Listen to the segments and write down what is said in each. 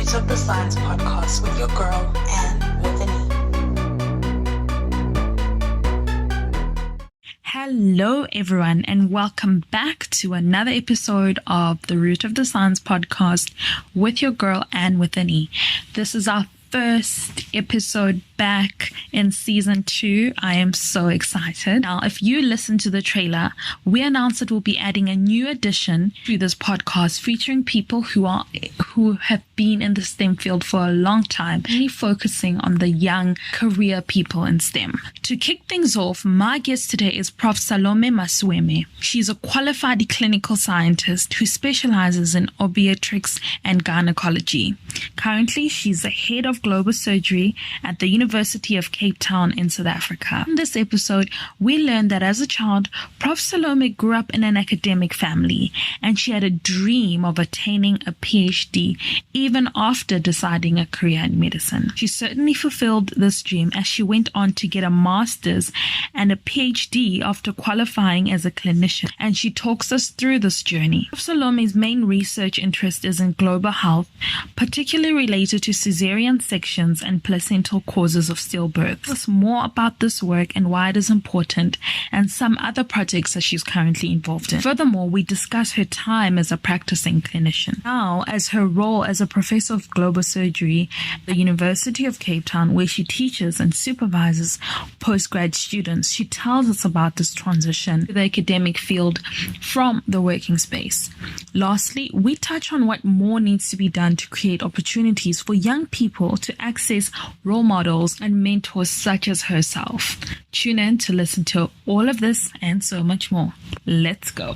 Roots of the Science podcast with your girl, Anne with an E. Hello, everyone, and welcome back to another episode of the Root of the Science podcast with your girl, Anne with an E. This is our first episode back in season 2. I am so excited. Now, if you listen to the trailer, we announced that we'll be adding a new addition to this podcast featuring people who have been in the STEM field for a long time, really focusing on the young career people in STEM. To kick things off, my guest today is Prof Salome Maswime. She's a qualified clinical scientist who specializes in obstetrics and gynaecology. Currently, she's the head of global surgery at the University of Cape Town in South Africa. In this episode, we learned that as a child, Prof Salome grew up in an academic family, and she had a dream of attaining a PhD even after deciding a career in medicine. She certainly fulfilled this dream as she went on to get a master's and a PhD after qualifying as a clinician, and she talks us through this journey. Prof Salome's main research interest is in global health, particularly related to caesarean sections and placental causes of stillbirths. Tell us more about this work and why it is important, and some other projects that she's currently involved in. Furthermore, we discuss her time as a practising clinician, now as her role as a professor of global surgery at the University of Cape Town, where she teaches and supervises postgrad students. She tells us about this transition to the academic field from the working space. Lastly, we touch on what more needs to be done to create opportunities for young people to access role models and mentors such as herself. Tune in to listen to all of this and so much more. Let's go.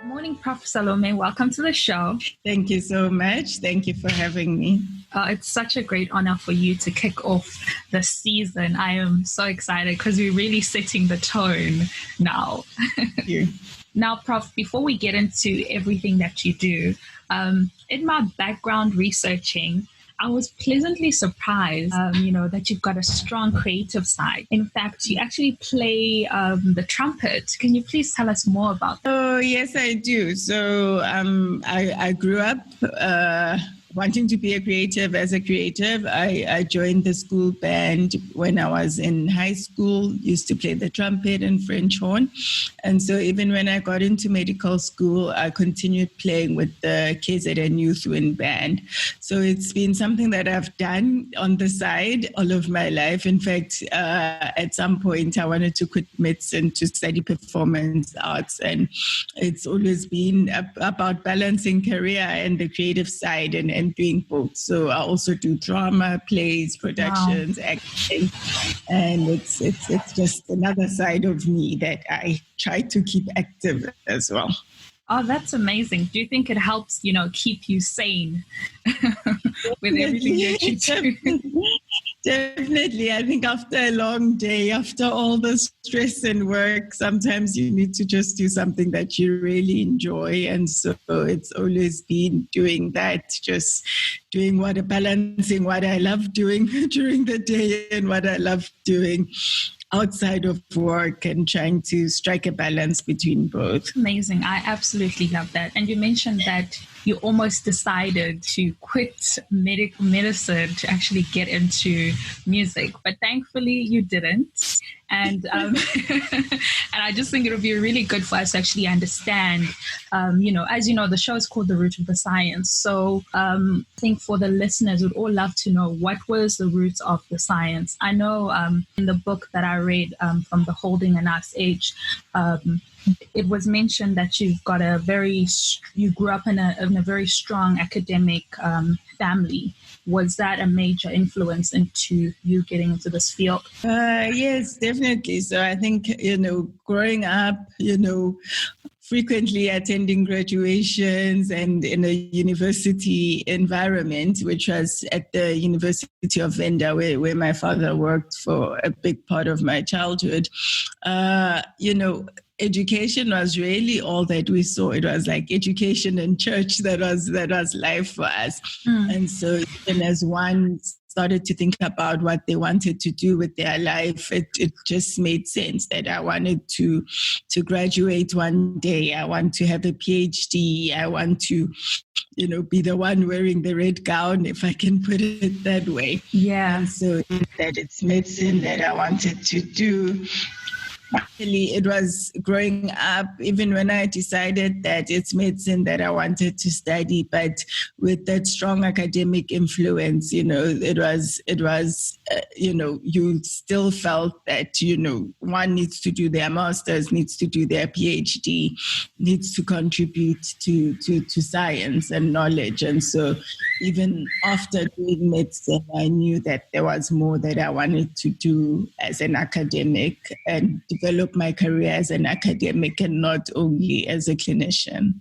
Morning, Prof Salome. Welcome to the show. Thank you so much. Thank you for having me. It's such a great honor for you to kick off the season. I am so excited because we're really setting the tone now. Thank you. Now, Prof, before we get into everything that you do, in my background researching, I was pleasantly surprised, that you've got a strong creative side. In fact, you actually play the trumpet. Can you please tell us more about that? Oh, yes, I do. So I grew up wanting to be a creative. As a creative, I joined the school band when I was in high school, used to play the trumpet and French horn. And so even when I got into medical school, I continued playing with the caesarean youth wind band. So it's been something that I've done on the side all of my life. In fact, at some point, I wanted to quit medicine to study performance arts. And it's always been about balancing career and the creative side and doing both. So I also do drama, plays, productions, acting, and it's just another side of me that I try to keep active as well. Oh, that's amazing. Do you think it helps, keep you sane with everything that you do? Definitely. I think after a long day, after all the stress and work, sometimes you need to just do something that you really enjoy. And so it's always been doing that, just balancing what I love doing during the day and what I love doing outside of work, and trying to strike a balance between both. Amazing. I absolutely love that. And you mentioned that you almost decided to quit medical medicine to actually get into music, but thankfully you didn't. And and I just think it would be really good for us to actually understand, as you know, the show is called The Root of the Science. So I think for the listeners, we'd all love to know what was the roots of the science. I know in the book that I read from The Holding a Nice Age, it was mentioned that you grew up in a very strong academic family. Was that a major influence into you getting into this field? Yes, definitely. So I think, growing up, frequently attending graduations and in a university environment, which was at the University of Venda, where my father worked for a big part of my childhood. Education was really all that we saw. It was like education and church that was life for us. And so even as one started to think about what they wanted to do with their life, it just made sense that I wanted to graduate one day. I want to have a PhD. I want to, be the one wearing the red gown, if I can put it that way. Yeah. And so that it's medicine that I wanted to do. Actually, it was growing up, even when I decided that it's medicine that I wanted to study, but with that strong academic influence, it was, you still felt that, one needs to do their master's, needs to do their PhD, needs to contribute to science and knowledge. And so even after doing medicine, I knew that there was more that I wanted to do as an academic and develop my career as an academic and not only as a clinician.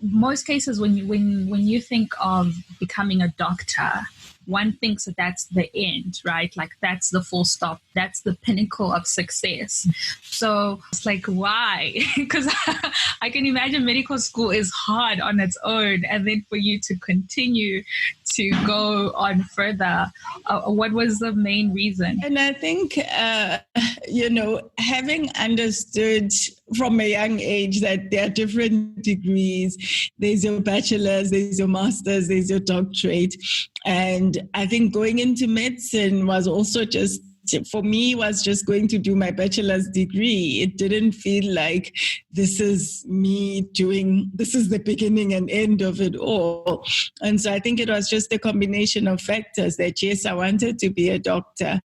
Most cases, when you think of becoming a doctor, one thinks that that's the end, right? Like that's the full stop. That's the pinnacle of success. So it's like, why? Because I can imagine medical school is hard on its own. And then for you to continue to go on further, what was the main reason? And I think, having understood from a young age that there are different degrees, there's your bachelor's, there's your master's, there's your doctorate. And I think going into medicine was also just, for me, was just going to do my bachelor's degree. It didn't feel like this is the beginning and end of it all. And so I think it was just a combination of factors that, yes, I wanted to be a doctor,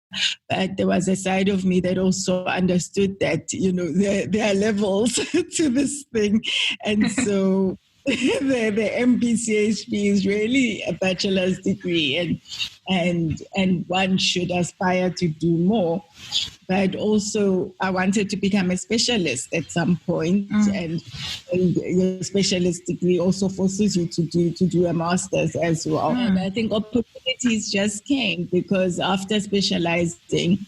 but there was a side of me that also understood that, there are levels to this thing. And so the MPCHP is really a bachelor's degree, and one should aspire to do more. But also, I wanted to become a specialist at some point, and your specialist degree also forces you to do a master's as well. And I think opportunities just came because after specializing,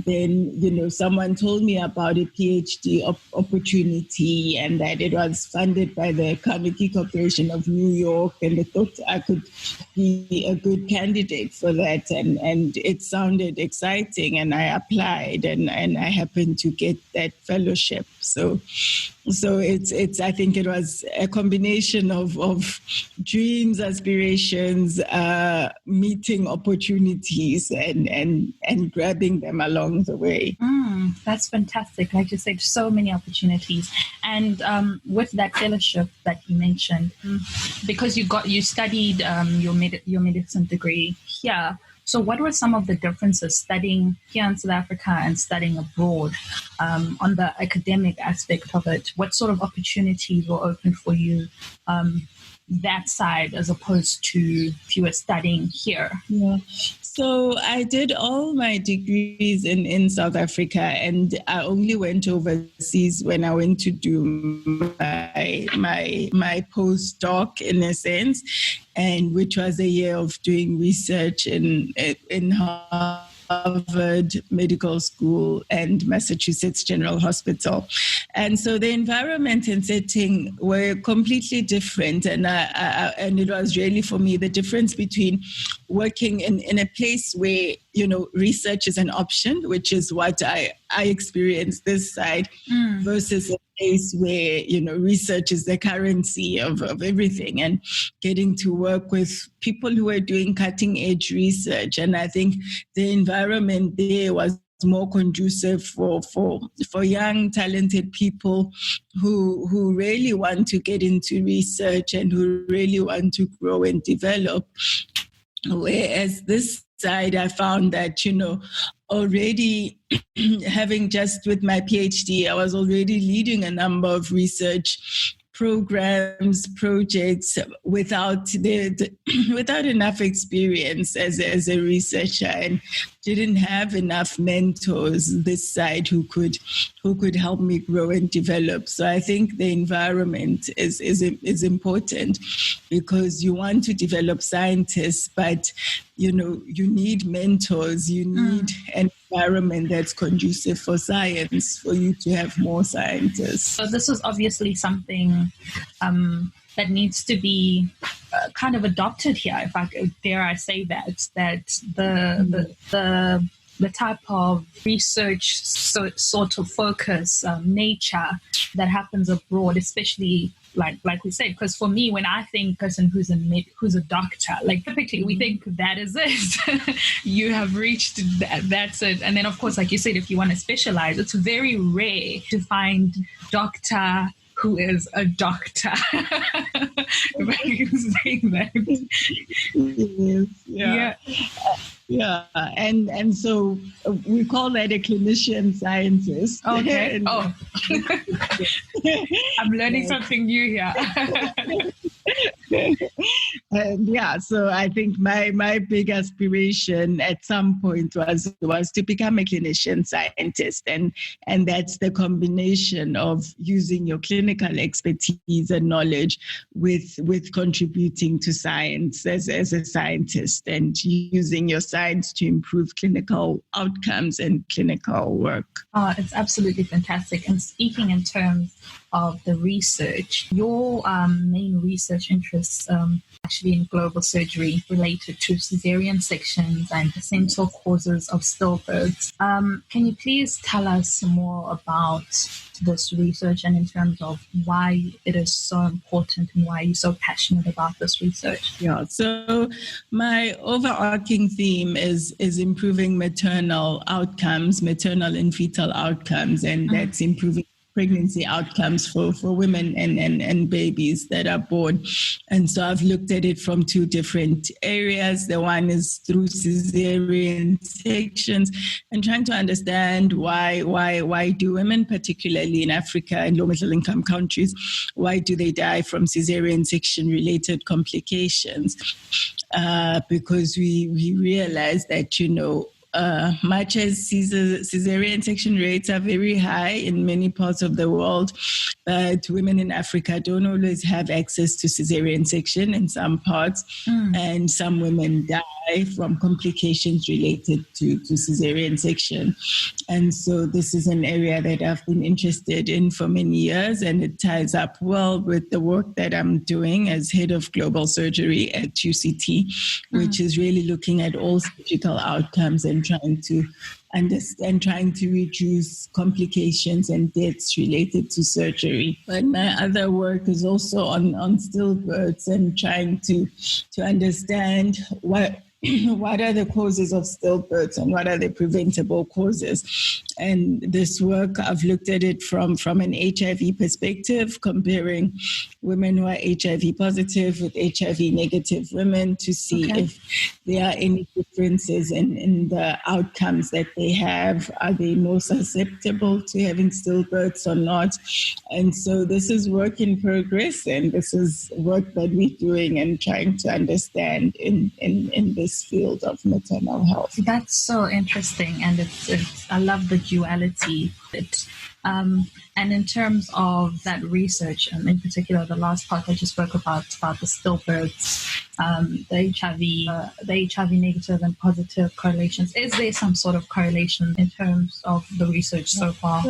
then someone told me about a PhD opportunity, and that it was funded by the Carnegie Corporation of New York, and I thought I could be a good candidate for that, and it sounded exciting, and I applied, and I happened to get that fellowship. So it's I think it was a combination of dreams, aspirations, meeting opportunities, and grabbing them along the way. That's fantastic. Like you said, so many opportunities. And with that fellowship that you mentioned, because you studied your medicine degree here. So what were some of the differences studying here in South Africa and studying abroad on the academic aspect of it? What sort of opportunities were open for you that side as opposed to if you were studying here? Yeah. So I did all my degrees in South Africa, and I only went overseas when I went to do my postdoc, in a sense, and which was a year of doing research in Harvard Medical School and Massachusetts General Hospital. And so the environment and setting were completely different. And it was really, for me, the difference between working in a place where, research is an option, which is what I experienced this side, versus a place where, research is the currency of everything, and getting to work with people who are doing cutting edge research. And I think the environment there was more conducive for young, talented people who really want to get into research and who really want to grow and develop. Whereas this side, I found that, already having just with my PhD, I was already leading a number of research programs, projects without enough experience as a researcher, and didn't have enough mentors this side who could help me grow and develop. So I think the environment is important, because you want to develop scientists, but you need mentors, you need an environment that's conducive for science for you to have more scientists. So this is obviously something that needs to be kind of adopted here, if I dare I say that the type of research sort of focus nature that happens abroad, especially like we said, because for me, when I think person who's a doctor, like typically we think that is it. You have reached that's it. And then of course, like you said, if you want to specialize, it's very rare to find doctor who is a doctor. If I can say that. Yes, yeah. Yeah, and so we call that a clinician scientist. Okay. Oh, I'm learning something new here. And yeah, so I think my big aspiration at some point was to become a clinician scientist, and that's the combination of using your clinical expertise and knowledge with contributing to science as a scientist, and using your science to improve clinical outcomes and clinical work. It's absolutely fantastic. And speaking in terms of the research, your main research interests actually in global surgery related to caesarean sections and placental causes of stillbirths. Can you please tell us more about this research and in terms of why it is so important and why you're so passionate about this research? Yeah, so my overarching theme is improving maternal and fetal outcomes, and that's improving pregnancy outcomes for women and babies that are born. And so I've looked at it from two different areas. The one is through caesarean sections and trying to understand why do women, particularly in Africa and low middle income countries, why do they die from caesarean section related complications? Because we realize that, much as caesarean section rates are very high in many parts of the world, but women in Africa don't always have access to caesarean section in some parts, and some women die from complications related to caesarean section. And so this is an area that I've been interested in for many years, and it ties up well with the work that I'm doing as head of global surgery at UCT, which is really looking at all surgical outcomes and trying to understand, trying to reduce complications and deaths related to surgery. But my other work is also on stillbirths and trying to understand what are the causes of stillbirths and what are the preventable causes. And this work, I've looked at it from an HIV perspective, comparing women who are HIV positive with HIV negative women to see if there are any differences in the outcomes that they have. Are they more susceptible to having stillbirths or not? And so this is work in progress, and this is work that we're doing and trying to understand in this field of maternal health. That's so interesting, and it's I love the duality. And in terms of that research, in particular, the last part that you spoke about the stillbirths, the HIV negative and positive correlations, is there some sort of correlation in terms of the research so far?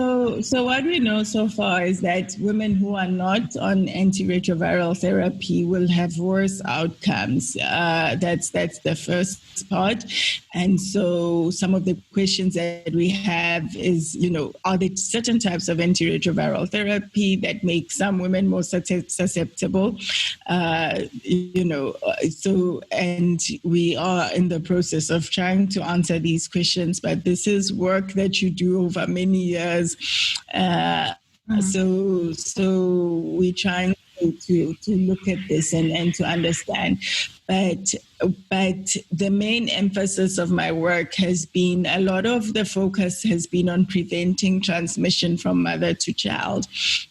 So what we know so far is that women who are not on antiretroviral therapy will have worse outcomes. That's the first part. And so some of the questions that we have is, are there certain types of antiretroviral therapy that make some women more susceptible? So, and we are in the process of trying to answer these questions, but this is work that you do over many years. So we're trying to look at this and to understand. But the main emphasis of my work has been, a lot of the focus has been on preventing transmission from mother to child.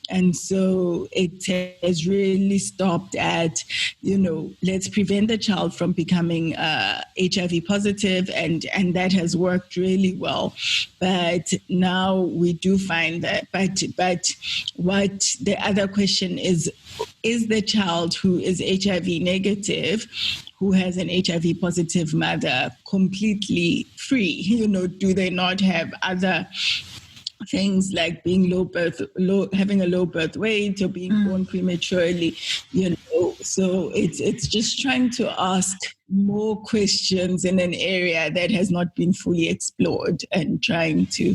And so it has really stopped at, let's prevent the child from becoming HIV positive, and that has worked really well. But now we do find that, but what the other question is the child who is HIV negative, who has an HIV positive mother, completely free? Do they not have other things like being having a low birth weight or being born prematurely, So it's just trying to ask more questions in an area that has not been fully explored and trying to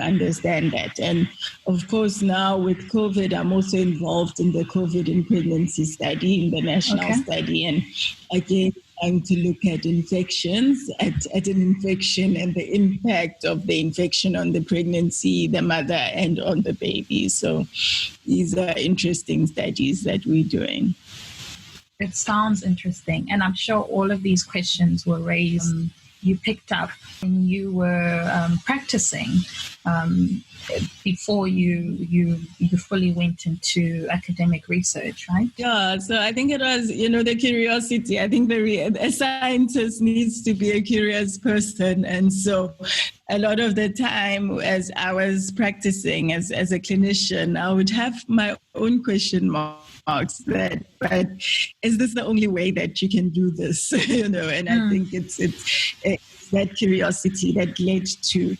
understand that. And of course, now with COVID, I'm also involved in the COVID in pregnancy study, in the national study, and again, trying to look at infections, at an infection and the impact of the infection on the pregnancy, the mother, and on the baby. So these are interesting studies that we're doing. It sounds interesting. And I'm sure all of these questions were raised, you picked up when you were practicing before you fully went into academic research, right? Yeah, so I think it was, the curiosity. I think a scientist needs to be a curious person. And so a lot of the time as I was practicing as a clinician, I would have my own question marks but is this the only way that you can do this? And I think it's that curiosity that led to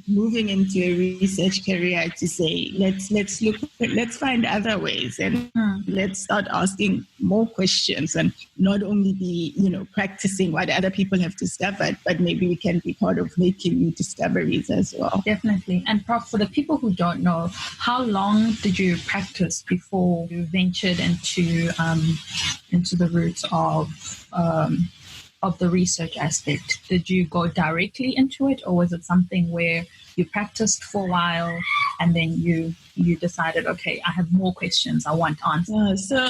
moving into a research career to say, let's find other ways and let's start asking more questions and not only be, practicing what other people have discovered, but maybe we can be part of making new discoveries as well. Definitely. And Prof, for the people who don't know, how long did you practice before you ventured into the roots of the research aspect? Did you go directly into it, or was it something where you practiced for a while and then you decided, okay, I have more questions, I want answers? So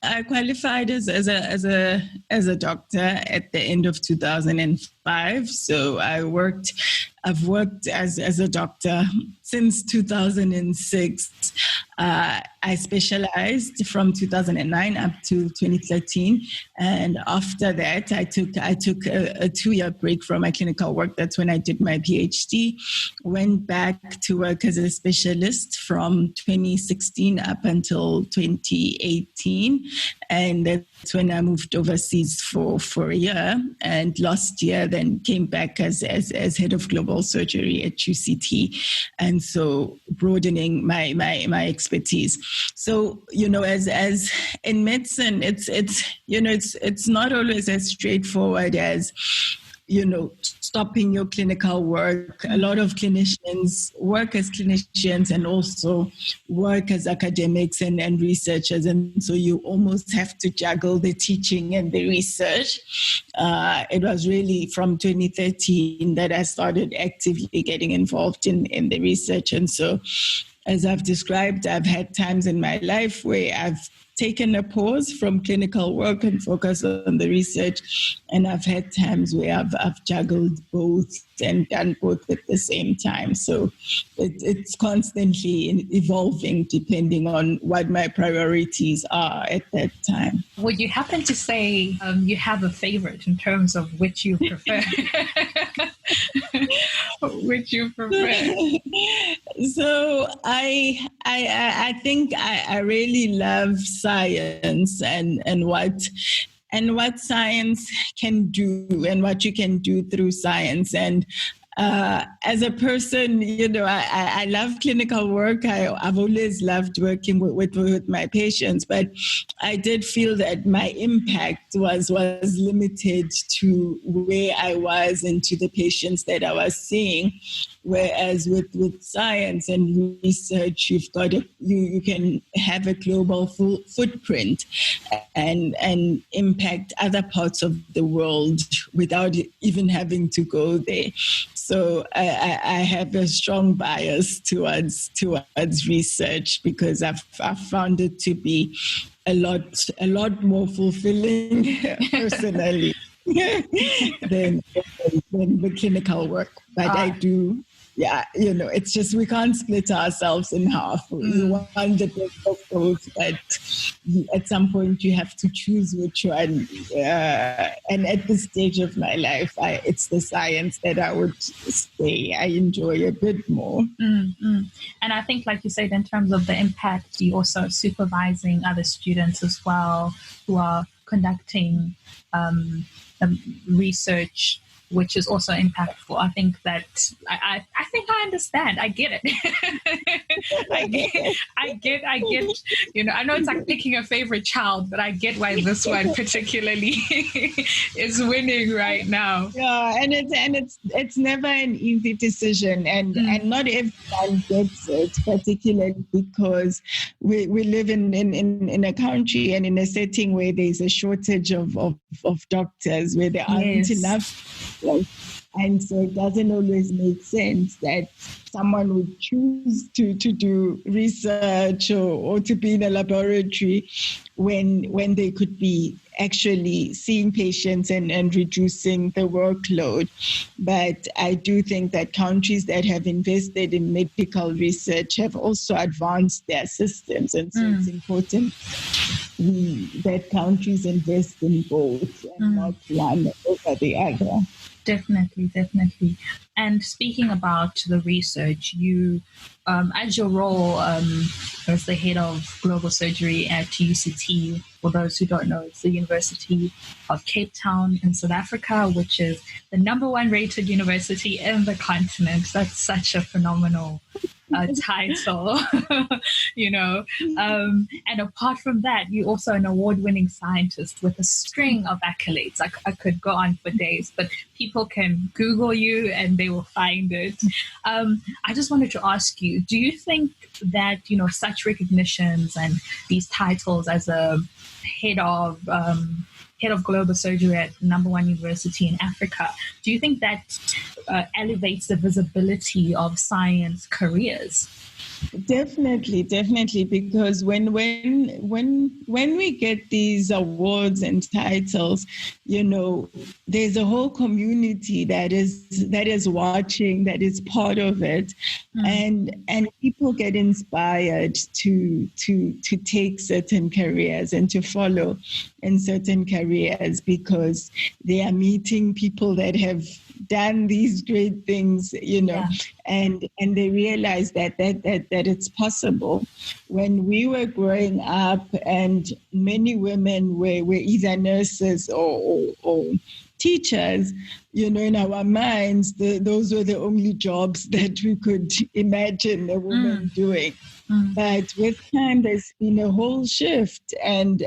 I qualified as a doctor at the end of 2005. So I've worked as a doctor since 2006. I specialized from 2009 up to 2013, and after that, I took a 2-year break from my clinical work. That's when I did my PhD. Went back to work as a specialist from 2016 up until 2018, and that's when I moved overseas for a year. And last year, then came back as head of global surgery at UCT, and so broadening my expertise. So, as in medicine, it's not always as straightforward as, stopping your clinical work. A lot of clinicians work as clinicians and also work as academics and researchers. And so you almost have to juggle the teaching and the research. It was really from 2013 that I started actively getting involved in the research. And so, as I've described, I've had times in my life where I've taken a pause from clinical work and focus on the research. And I've had times where I've juggled both and done both at the same time. So it's constantly evolving depending on what my priorities are at that time. Would you happen to say you have a favorite in terms of which you prefer? Which you prefer? So I think I really love science and what science can do and what you can do through science. And as a person, I love clinical work. I've always loved working with my patients, but I did feel that my impact was limited to where I was and to the patients that I was seeing. Whereas with science and research, you can have a global footprint and impact other parts of the world without even having to go there. So I have a strong bias towards research because I've found it to be a lot more fulfilling personally than the clinical work. But I do. Yeah, it's just we can't split ourselves in half. We want the best of both, but at some point you have to choose which one. And at this stage of my life, it's the science that I would say I enjoy a bit more. Mm-hmm. And I think, like you said, in terms of the impact, you also supervising other students as well who are conducting research which is also impactful. I think that I think I understand. I get it. I get. I know it's like picking a favorite child, but I get why this one particularly is winning right now. Yeah, and it's never an easy decision, and not everyone gets it, particularly because we live in a country and in a setting where there's a shortage of doctors, where there aren't enough. And so it doesn't always make sense that someone would choose to do research or to be in a laboratory when they could be actually seeing patients and reducing the workload. But I do think that countries that have invested in medical research have also advanced their systems. And so it's important that countries invest in both and not one over the other. Definitely. And speaking about the research, you, as your role as the head of global surgery at UCT, for those who don't know, it's the University of Cape Town in South Africa, which is the #1 rated university in the continent. That's such a phenomenal title, and apart from that, you're also an award-winning scientist with a string of accolades. I could go on for days, but people can Google you and they will find it. I just wanted to ask you, do you think that, such recognitions and these titles as a head of global surgery at #1 university in Africa, do you think that elevates the visibility of science careers? Definitely, because when we get these awards and titles, there's a whole community that is watching, that is part of it, and people get inspired to take certain careers and to follow in certain careers because they are meeting people that have done these great things, and they realize that it's possible. When we were growing up, and many women were either nurses or teachers, in our minds, those were the only jobs that we could imagine a woman doing. But with time, there's been a whole shift, and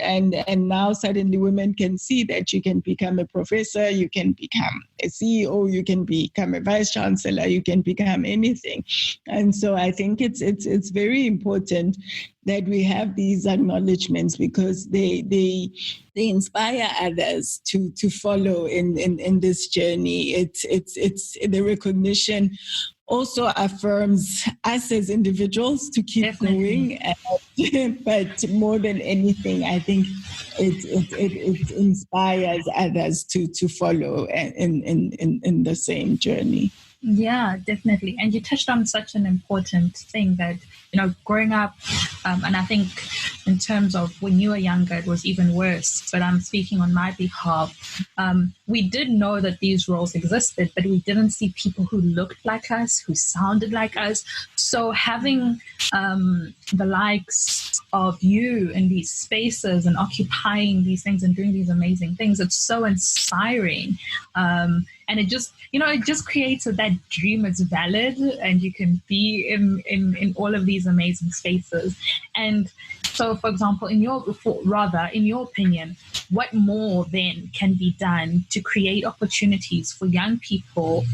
now suddenly women can see that you can become a professor, you can become a CEO, you can become a vice chancellor, you can become anything. And so I think it's very important that we have these acknowledgements because they inspire others to follow in this journey. It's the recognition also affirms us as individuals to keep going. But more than anything, I think it inspires others to follow in the same journey. Yeah, definitely. And you touched on such an important thing that, growing up, and I think in terms of when you were younger, it was even worse, but I'm speaking on my behalf. We did know that these roles existed, but we didn't see people who looked like us, who sounded like us. So having the likes of you in these spaces and occupying these things and doing these amazing things, it's so inspiring. And it just, it just creates that dream is valid and you can be in all of these amazing spaces. And so, for example, in your opinion, what more then can be done to create opportunities for young people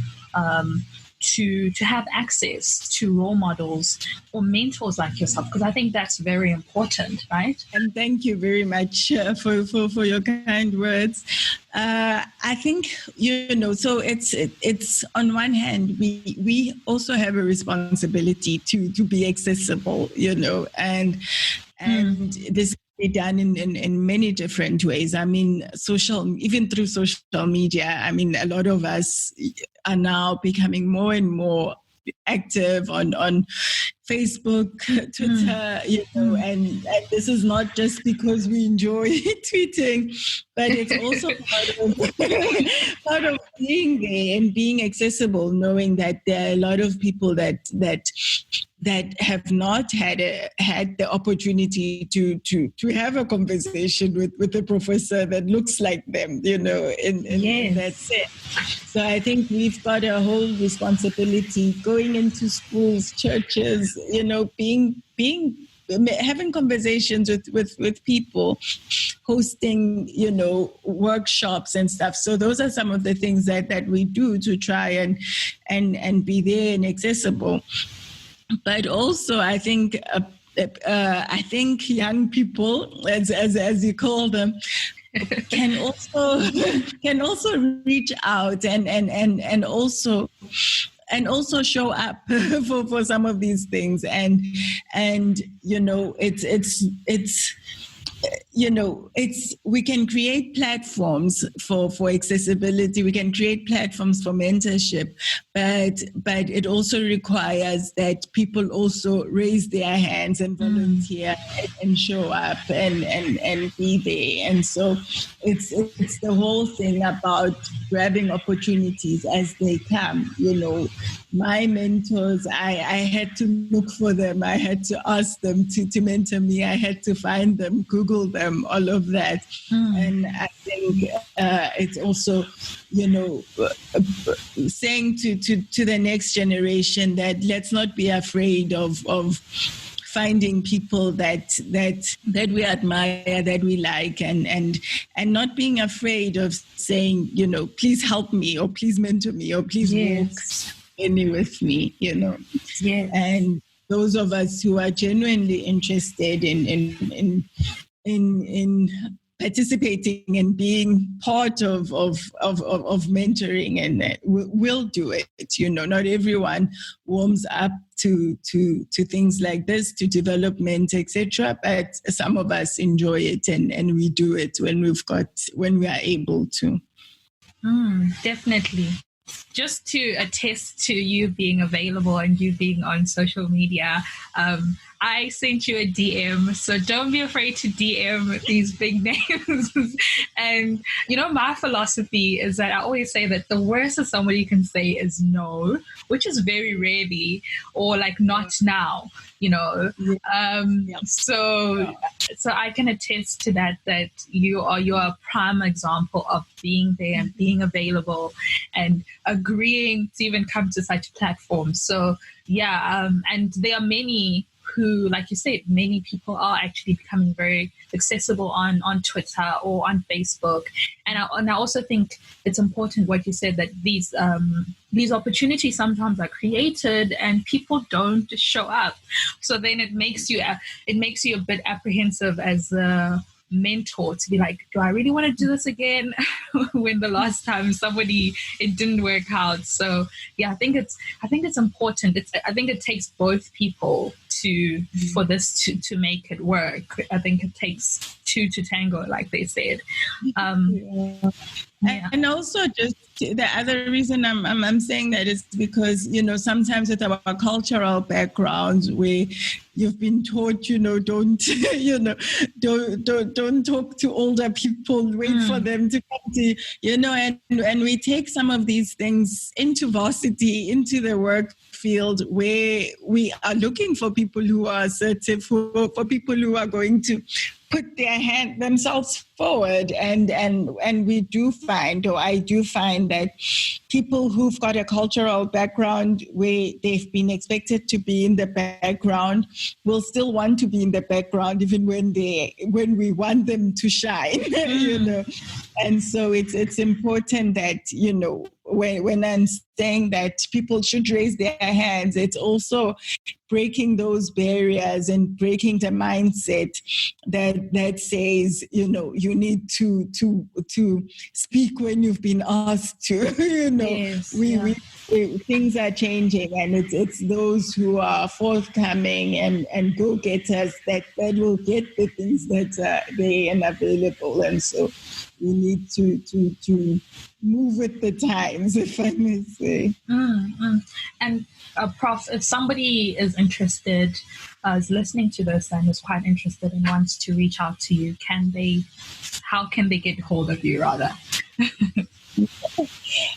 to have access to role models or mentors like yourself? Because I think that's very important, right? And thank you very much for your kind words. I think, so it's on one hand, we also have a responsibility to be accessible, and this be done in many different ways. I mean, even through social media, I mean, a lot of us are now becoming more and more active on Facebook, Twitter, and this is not just because we enjoy tweeting, but it's also part of being there and being accessible, knowing that there are a lot of people that that have not had the opportunity to have a conversation with a professor that looks like them, in that sense. So I think we've got a whole responsibility going into schools, churches, having conversations with people, hosting, workshops and stuff. So those are some of the things that we do to try and be there and accessible. But also, I think young people, as you call them, can also reach out and also show up for some of these things, and we can create platforms for accessibility. We can create platforms for mentorship, but it also requires that people also raise their hands and volunteer and show up and be there. And so it's the whole thing about grabbing opportunities as they come. My mentors, I had to look for them. I had to ask them to mentor me. I had to find them, Google them, all of that. And I think it's also, saying to the next generation that let's not be afraid of finding people that we admire, that we like, and not being afraid of saying, please help me, or please mentor me, or please walk in with me, Yes. And those of us who are genuinely interested in participating and being part of mentoring, and we'll do it. Not everyone warms up to things like this, to development, etc. But some of us enjoy it, and we do it when we are able to. Definitely. Just to attest to you being available and you being on social media, I sent you a DM, so don't be afraid to DM these big names. And, my philosophy is that I always say that the worst that somebody can say is no, which is very rarely, or like not now, So I can attest to that you're a prime example of being there and being available and agreeing to even come to such platforms. So, and there are many who, like you said, many people are actually becoming very accessible on Twitter or on Facebook. And I also think it's important what you said, that these opportunities sometimes are created and people don't show up. So then it makes you a bit apprehensive as a mentor to be like, do I really want to do this again? When the last time it didn't work out. So I think it's important. I think it takes both people for this to make it work. I think it takes two to tango, like they said. And also, just the other reason I'm saying that is because sometimes with our cultural backgrounds, where you've been taught don't talk to older people, wait for them to come to and we take some of these things into varsity, into the work field, where we are looking for people who are assertive, for people who are going to put themselves forward, and we do find, or I do find, that people who've got a cultural background where they've been expected to be in the background will still want to be in the background even when we want them to shine. And so it's important that when I'm saying that people should raise their hands, it's also breaking those barriers and breaking the mindset that says, you need to speak when you've been asked to. Things are changing, and it's those who are forthcoming and go-getters that will get the things that are there and available. And so we need to move with the times, if I may say. And Prof, if somebody is interested, is listening to this and is quite interested and wants to reach out to you, how can they get hold of you, rather?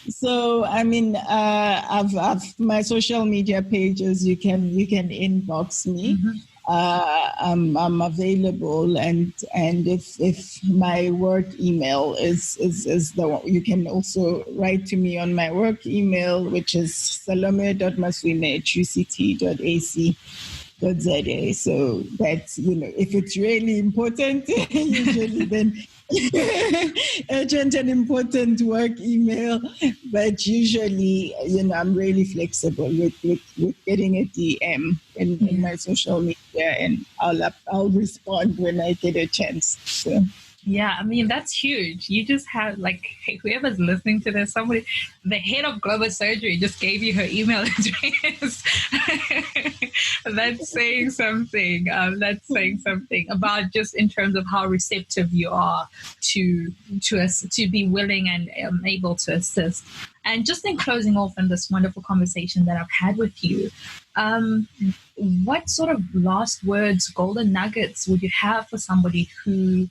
So I mean, I've my social media pages. You can inbox me. Mm-hmm. I'm available, and if my work email is the one, you can also write to me on my work email, which is salome.maswime@uct.ac.za. So that's, if it's really important, usually then urgent and important work email, but usually, I'm really flexible with getting a DM in my social media, and I'll respond when I get a chance. So. Yeah, I mean, that's huge. You just have, like, whoever's listening to this, somebody, the head of global surgery just gave you her email address. That's saying something. That's saying something about just in terms of how receptive you are to be willing and able to assist. And just in closing off in this wonderful conversation that I've had with you, what sort of last words, golden nuggets would you have for somebody who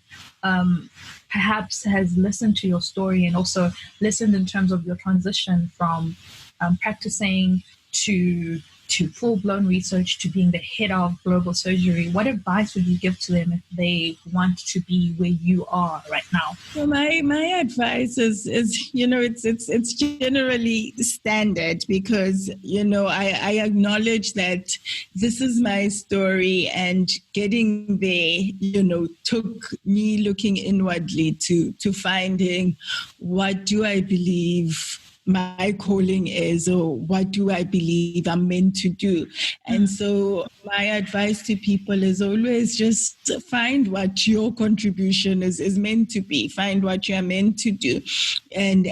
perhaps has listened to your story and also listened in terms of your transition from practicing to full-blown research to being the head of global surgery? What advice would you give to them if they want to be where you are right now? So my advice is it's generally standard, because I acknowledge that this is my story, and getting there took me looking inwardly to finding, what do I believe my calling is, or what do I believe I'm meant to do? And so my advice to people is always just find what your contribution is meant to be. Find what you're meant to do, and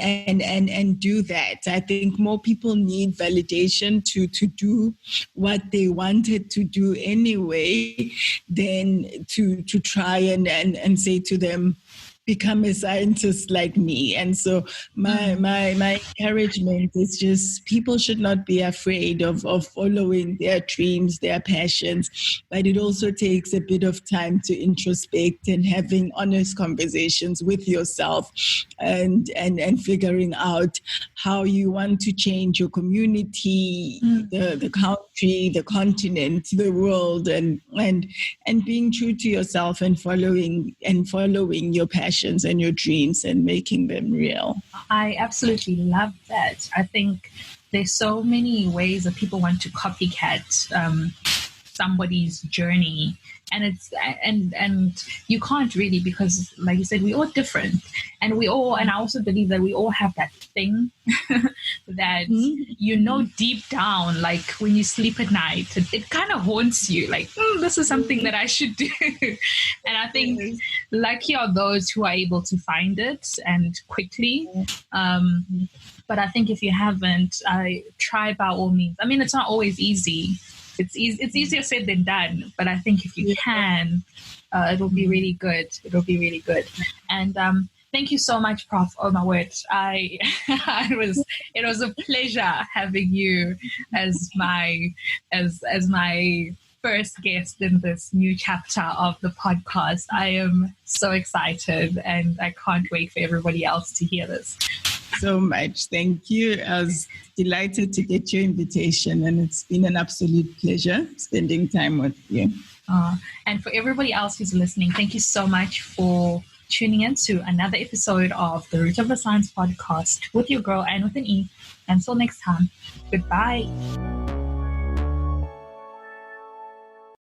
do that. I think more people need validation to do what they wanted to do anyway, than to try and say to them, become a scientist like me. And so my encouragement is just, people should not be afraid of following their dreams, their passions, but it also takes a bit of time to introspect and having honest conversations with yourself, and figuring out how you want to change your community, the country, the continent, the world, and being true to yourself, and following your passion and your dreams and making them real. I absolutely love that. I think there's so many ways that people want to copycat somebody's journey, and you can't really, because like you said, we're all different, and I also believe that we all have that thing that deep down, like when you sleep at night, it kind of haunts you, like, this is something that I should do. And I think lucky are those who are able to find it and quickly. But I think if you haven't, try by all means. I mean, it's not always easy. It's easier said than done, but I think if you can, it'll be really good. It'll be really good. And thank you so much, Prof. Oh my word, it was a pleasure having you as my first guest in this new chapter of the podcast. I am so excited, and I can't wait for everybody else to hear this. So much. Thank you. I was delighted to get your invitation, and it's been an absolute pleasure spending time with you. And for everybody else who's listening, thank you so much for tuning in to another episode of the Root of the Science podcast with your girl, and with an E. Until next time, goodbye.